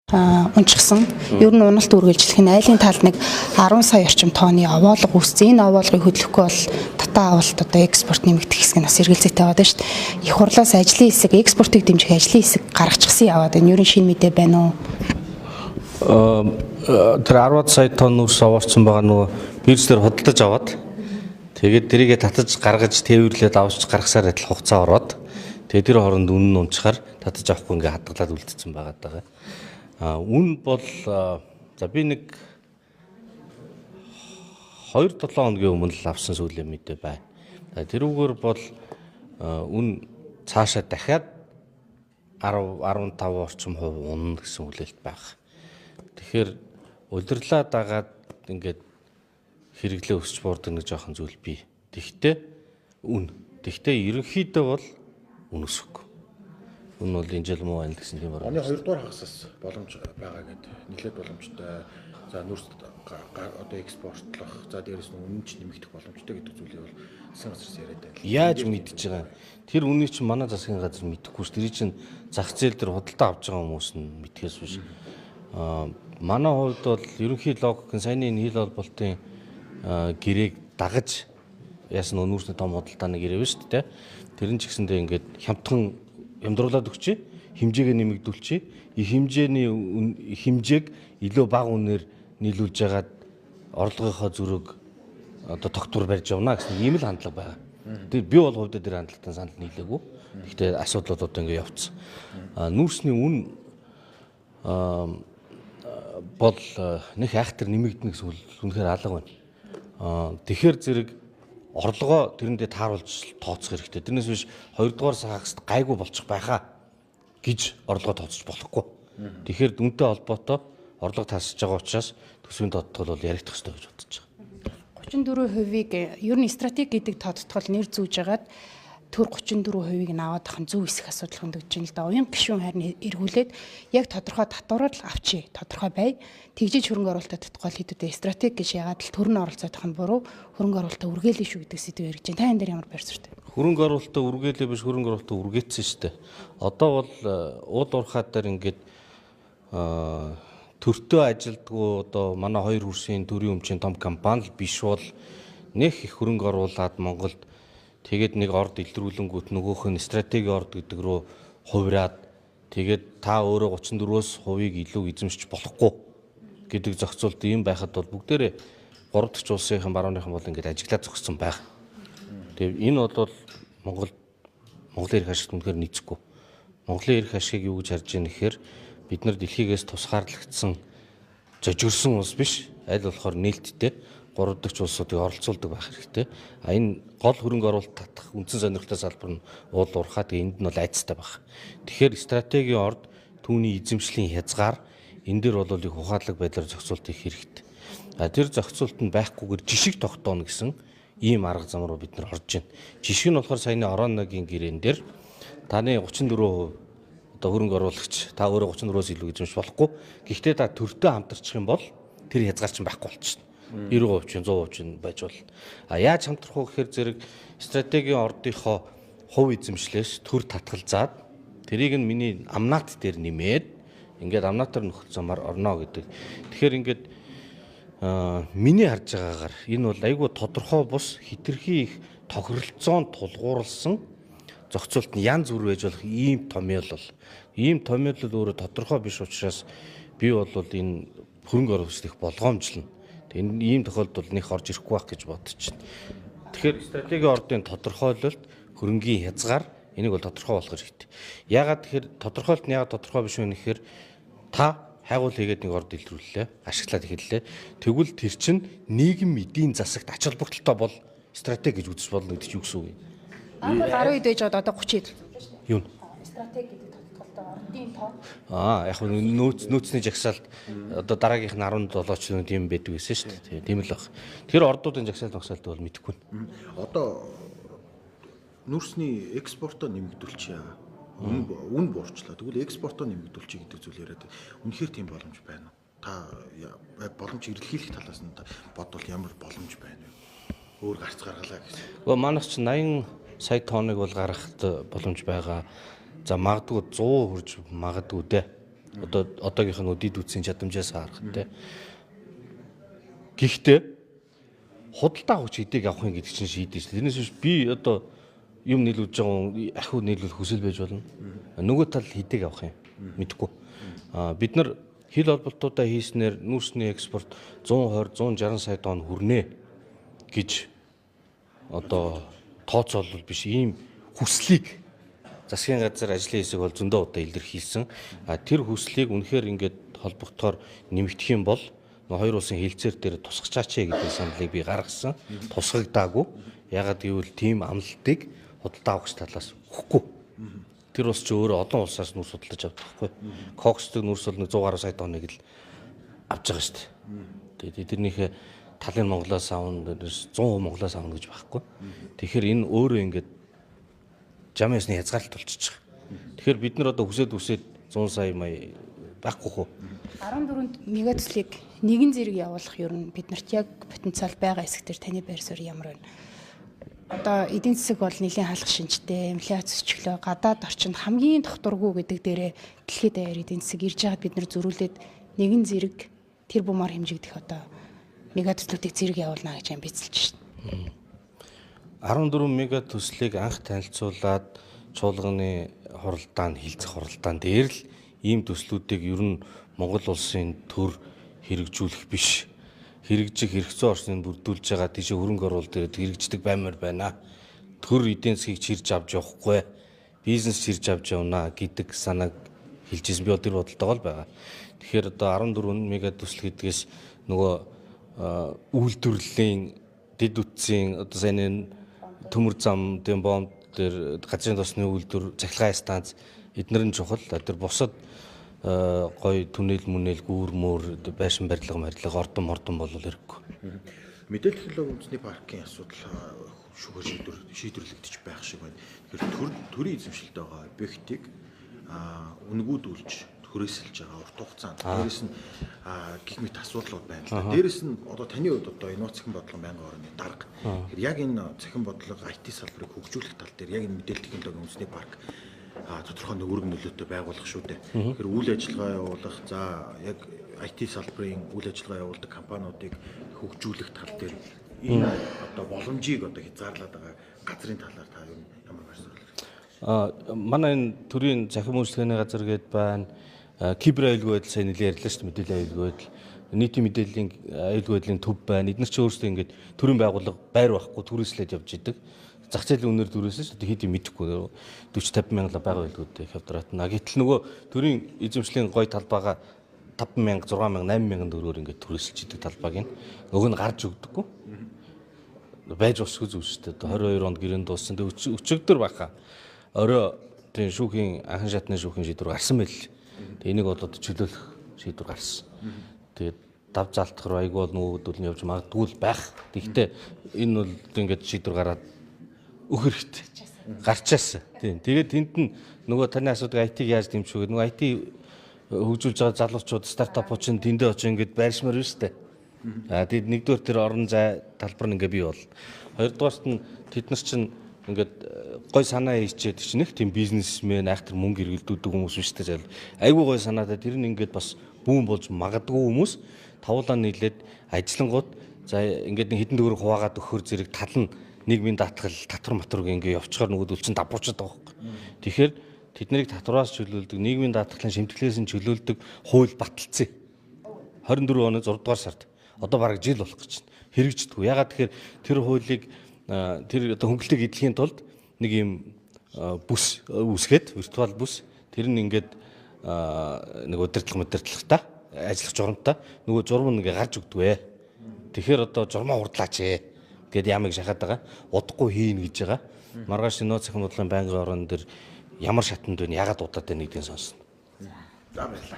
Унчсан. Ер нь уналт үргэлжлэх нь айлын талд нэг 10 сая орчим тонны овоолго үүссэн. Энэ овоолгыг хөдлөхгүй бол татаа авалт одоо экспорт нэмэгдэх хэсэг нь бас эргэлзээтэй байгаа шүү дээ. Их хурлаас ажлын хэсэг, экспортыг дэмжих ажлын хэсэг гаргачихсан яваад энэ ер нь шинэ мэдээ байна уу? Тэр 10 сая тонн үрс овоорсон байгаа нөгөө биржлэр хөдөлж аваад тэгээд тэрийгэ татаж гаргаж тээвэрлээд авч гаргасаар адил хугацаа ороод тэгээд тэр хооронд үнэн нь унчаар татаж авахгүй ингээ хадгалаад үлдсэн байгаа даа. Үн бол за би нэг 2-7 хоногийн өмнө л авсан сүүлийн мэдээ байна. Тэрүүгээр бол үн цаашаа дахиад 10-15 орчим хувь унна гэсэн хүлээлт байна. Тэгэхээр удирлаа дагаад ингээд хэрэглээ өсч буурдаг нэг жоохон зүйл бий. Тэгтээ ерөнхийдөө бол үн өсөхгүй. Үн бол энэ жил муу байна гэсэн тийм байна. Оны 2 дугаар хагасаас боломж байгаа гэдэг. Нэлээд боломжтой. За нүрс одоо экспортлох, за дээрээс нь үнэн ч нэмэгдэх боломжтой гэдэг зүйлийг бол засгийн газраас яриад байна. Яаж мэдж байгаа? Тэр үнийг чинь манай засгийн газар мэдэхгүй ш. Тэр чинь зах зээл дээр худалдаа авч байгаа хүмүүс нь мэдхээс биш. Манай хувьд бол ерөнхий логикын саяны хил холболтын гэрээг дагаж яасан нүүрсний том худалдааны гэрээ биш үү те. Тэр нь ч гэсэндээ ингээд хямдхан ямдруулаад өгчээ, хэмжээгээ нэмэгдүүлчихье. И хэмжээг илүү бага үнээр нийлүүлж ягаад орлогынхоо зүрэг одоо тогтвор барьж явна гэсэн ийм л хандлага байгаа. Тэгээд би бол хувьдаа тэр хандлагатай санал нийлээгүй. Гэхдээ асуудлууд одоо ингээд явцсан. Нүүрсний үн бол нэг айхтар нэмэгдэнэ гэсэн үнэхээр алга байна. Тэгэхээр зэрэг орлогоо тэрэндээ тааруулж тооцох хэрэгтэй. Тэрнээс биш 2 дугаар сагсд гайгүй болчих байхаа гэж орлогоо тооцож болохгүй. Тэгэхээр дүнтэй холбоотой орлого тасж байгаа учраас төсвийн тодтгол бол яригдах ёстой гэж бодож байгаа. 34%-ийг ер нь стратеги гэдэг тодтгол нэр зүүж агаад төр 34%-ийг нь аваад ахын зөв хэсэг асуудал хөндөгдөж байна л да. Уян гишүүн харин эргүүлээд яг тодорхой татвараар л авчи. Тодорхой бай. Тэгжиж хөрөнгө оруулалтад татгол хийдүүдээ стратеги гэж яагаад л төр нь оролцоод ахын буруу хөрөнгө оруулалтаа үргэлээ шүү гэдэг сэдв яригдж байна. Та энэ дээр ямар байр суурьтай? Хөрөнгө оруулалтаа үргэлээ биш хөрөнгө оруулалтаа үргээцсэн шүү дээ. Одоо бол уул уурхаад дээр ингээд төртөө ажилдгуу одоо манай хоёр хөрсийн төрийн өмчийн том компани л биш бол нэг их хөрөнгө оруулаад Монголд тэгээд нэг орд илрүүлэнгүүт нөгөөх нь стратеги орд гэдэг рүү хувираад тэгээд та өөрөө 34%-өөс хувийг илүү эзэмшиж болохгүй гэдэг зохицуулт ийм байхад бол бүгдээрээ 3 дахь улсынхан барууныхан бол ингээд ажиглаад зогссон байх. Тэгээд энэ бол Монголын эрх ашигт үнэхээр нийцэхгүй. Монголын эрх ашигыг юу гэж харж байгаа нэхээр бид нар дэлхийгээс тусгаарлагдсан зожигорсон улс биш, аль болохоор нээлттэй 3 дахь улсуудыг оролцуулдаг байх хэрэгтэй. Энэ гол хөрөнгө оруулалт татах үндсэн сонирхолтой салбар нь уул уурхаа тэгээ энд нь бол айцтай байх. Тэгэхээр стратегийн орд түүний эзэмшлийн хязгаар энэ дээр бол их ухаалаг байдлаар зохицуулт хийх хэрэгтэй. Тэр зохицуулт нь байхгүйгээр жишг тогтооно гэсэн ийм арга зам руу бид нар орж байна. Жишг нь болохоор саяны Ороногийн гэрээн дээр таны 34% одоо хөрөнгө оруулагч та өөрөө 34%-өөс илүү эзэмших болохгүй. Гэхдээ та төртөө хамтарчих юм бол тэр хязгаар чинь байхгүй болчихно. 90% чинь 100% чинь байж болно. Яаж хамтрах вэ гэхээр зэрэг стратегийн ордынхоо хувь эзэмшлээс төр татгалзаад тэрийг нь миний амнат дээр нэмээд ингээд амнатаар нөхөх замаар орно гэдэг. Тэгэхээр ингээд миний харж байгаагаар энэ бол айгүй тодорхой бус хитрхи их тохиролцоонд тулгуурласан зохицуулт нь янз бүр байж болох ийм томьёолол. Ийм томьёолол өөрөө тодорхой биш учраас би бол энэ хөрөнгө оруулалт их болгоомжлно. Энэ ийм тохиолдолд нэг орж ирэхгүй байх гэж бодож байна. Тэгэхээр стратегийн ордын тодорхойлолт хөрөнгийн хязгаар энийг бол тодорхой болгох хэрэгтэй. Яагаад тэгэхээр тодорхойлолт нь яагаад тодорхой биш вэ гэхээр та хайгуул хийгээд нэг орд илрүүллээ, ашиглаад эхэллээ. Тэгвэл тэр чинь нийгэм эдийн засагт ач холбогдолтой бол стратеги гэж үзэж болно гэдэг чинь юу гэсэн үг юм? 10 хэд ээж одоо 30 хэд. Юу? Стратеги гэдэг тодтголтой ордын тоо. Яг нь нөөцний жагсаалт одоо дараагийнх нь 17 ч тийм байдаг гэсэн шүү дээ. Тийм л баг. Тэр ордуудын жагсаалт тогсаалт бол мэдэхгүй. Одоо нүрсний экспортоо нэмэгдүүлчихье. Үн буурчлаа. Тэгвэл экспортоо нэмэгдүүлчихье гэдэг зүйл яриад. Үнэхээр тийм боломж байна уу? Та боломж эрэлхийлэх талаас нь бодвол ямар боломж байна вэ? Өөр гарц гаргалаа гэсэн. Гэхдээ манайх ч 80 сая тонныг бол гаргахад боломж байгаа. За магадгүй 100 хүрж магадгүй дээ. Одоо одоогийнх нь дид үтсийн чадамжаас харах те. Гэхдээ худалдаа авах хэдийг авахын гэдэг чинь шийдэж шүү. Тэрнээс биш би одоо юм нийлүүлж байгаа ахиу нийлүүлэх хүсэл байж болно. Нөгөө тал хэдийг авах юм мэдэхгүй. Бид нар хил холболтуудаа хийснээр нүүрсний экспорт 120 160 сая тонн хүрнэ гэж одоо тооцоолол биш ийм хүслийг засгийн газар ажлын хэсэг бол зөндөө удаа илэрхийлсэн. Тэр хүслийг үнэхээр ингээд холбогдохоор нэмэгдэх юм бол хоёр улсын хилцээр дээр тусгачаач гэдэг саналыг би гаргасан. Тусгагдаагүй. Ягаад гэвэл тийм амлалтыг худалдаа авахч талаас өгөхгүй. Тэр ус ч өөрөө олон улсаас нүрс судалж авдаг байхгүй. Коксдаг нүрс бол 100 гаруй сая тонныг л авч байгаа шүү дээ. Тэгээд эднийхээ талын Монголоос аавн 100% Монголоос аавна гэж байхгүй. Тэгэхээр энэ өөрөө ингээд жамьяасны хязгаарлалт болчихж байгаа. Тэгэхээр бид нар одоо хүсээд 100 сая мая байхгүй хөө. 14 мегацлыг нэгэн зэрэг явуулах ер нь биднэрт яг потенциал байгаа хэсгээр таны байр суурь ямар байна? Одоо эдийн засаг бол нэлийн хаалга шинжтэй, инфляц өсчлөө, гадаад орчинд хамгийн докторгүй гэдэг дээрээ дэлхийд даяар эдийн засаг ирж байгаад бид нар зөрүүлээд нэгэн зэрэг тэр бумаар хэмжигдэх одоо мегацлуудыг зэрэг явуулна гэж амбицлж шин. 14 мега төслийг анх танилцуулаад чуулганы хуралдаанд хилцэх хуралдаан дээр л ийм төслүүдийг ер нь Монгол улсын төр хэрэгжүүлэх биш. Хэрэгжих хэрэгцээ орчныг бүрдүүлж байгаа тийш хөрөнгө оруулалт дээр хэрэгждэг баймаар байна. Төр эдийн засгийг чирж авч явахгүй, бизнес чирж авч явна гэдэг санааг хэлжсэн. Би тэр бодолтойгоо л байгаа. Тэгэхээр одоо 14 мега төсөл гэдгээс нөгөө үйлдвэрлэлийн дэд үтсийн одоо сайн төмөр зам, дэм бомб дээр газрын тосны үйлдвэр, цахилгаан станц эднэр нь чухал. Тэр бусад гой түнэл мүнэл гүүр мөр байшин барилга ордон бол хэрэггүй. Мэдээлэл технологи үндэсний паркийн асуудал шүүхээр шийдвэрлэгдэж байх шиг байна. Тэгэхээр төрийн эзэмшилд байгаа объектыг үнгүүдүүлж хүрээсэлж байгаа урт хугацаанд. Дээрээс нь гих мэт асуудлууд байна л да. Дээрээс нь одоо таны хувьд одоо энэ цахим бодлого байнгын орны дарга. Тэгэхээр яг энэ цахим бодлого IT салбарыг хөгжүүлэх тал дээр яг энэ мэдээлэл технологийн үндэсний парк тодорхой нөлөөг нөлөөтэй байгуулах шүү дээ. Тэгэхээр үйл ажиллагаа явуулах, за яг IT салбарын үйл ажиллагаа явуулдаг компаниудыг хөгжүүлэх тал дээр энэ одоо боломжийг одоо хязгаарлаад байгаа газрын талаар та ямар байрсаар? Манай энэ төрийн захим үйлчлэгээний газар гээд байна. Кибер аюулгүй байдал сайн нэлээд ярьлаа шүү дээ, мэдээллийн аюулгүй байдал. Нийтийн мэдээллийн аюулгүй байдлын төв байна. Эдгээр ч өөрсдөө ингээд төрийн байгууллага байр байхгүй түрээслээд явж идэг. Зах зээлийн үнээр түрээсэж одоо хэд юм мэдэхгүй 40-50 мянга байгаа байлгүй их хавдрат. Гэтэл нөгөө төрийн эзэмшлийн гой талбайгаа 5 мянга, 6 мянга, 8 мянган төгрөгөөр ингээд түрээсэлж идэг талбайг нь нөгөө нь гарч өгдөггүй. Байж усгүй зүйл шүү дээ. 22 онд гэрэн дууссан. Тэгээ өчигдөр баха. Орой тийм шүүхийн анхан шатны шүүхийн шийдвэр гарсан байл. Тэгээ энийг болоод чөлөөлөх шийдвэр гарсан. Тэгээд дав залтахаар айгүй бол нөгөөдөл нь явж магадгүй л байх. Тэгэхдээ энэ бол ингээд шийдвэр гараад өх хэрэгтэй. Гарчаасан. Тийм. Тэгээд тэнд нь нөгөө таны асуудаг IT-г яаж дэмжих вэ? Нөгөө IT хөгжүүлж байгаа залуучууд стартапууд чинь тэндээ очиж ингээд байршмаар байна шүү дээ. Тэгээд нэгдүгээр тэр орон зай талбар нь ингээ бий бол. Хоёрдугаарт нь тэд нар чинь ингээд гой санаа хийчихэд чинь нэг тийм бизнесмен айхтар мөнгө эргэлдүүлдэг хүмүүс биш дээ. Айгүй гой санаатай тэр нь ингээд бас бүүн болж магадгүй хүмүүс тавуулаа нийлээд ажиллангууд за ингээд хэдэн төгрөг хуваагаад өгөхөр зэрэг тал нь нийгмийн даатгал татвар матварыг ингээ явчихаар нөгөөдөл чинь давбуучаад байгаа хөөх. Тэгэхээр тэднийг татвараас чөлөөлдөг, нийгмийн даатгалын шимтгэлээс нь чөлөөлдөг хууль баталцсан. 24 оны 6 дугаар сард одоо бараг жил болох гэж байна. Хэрэгждэггүй. Ягаад тэгэхээр тэр хуулийг тэр одоо хөнгөлөлтийг эдлэхийн тулд нэг юм бүс үүсгээд виртуал бүс тэр нь ингээд нэг удирдлагатай ажиллах журамтай нөгөө журам нь ингээ гарч өгдөг. Тэгэхээр одоо журмаа хурдлаач гэд ямыг шахаад байгаа. Удахгүй хийн гэж байгаа. Маргааш нөө цахим бодлогын байнгын орон дээр ямар шатанд байна, ягаад удаад байна гэдгийг сонсно. За баярлалаа.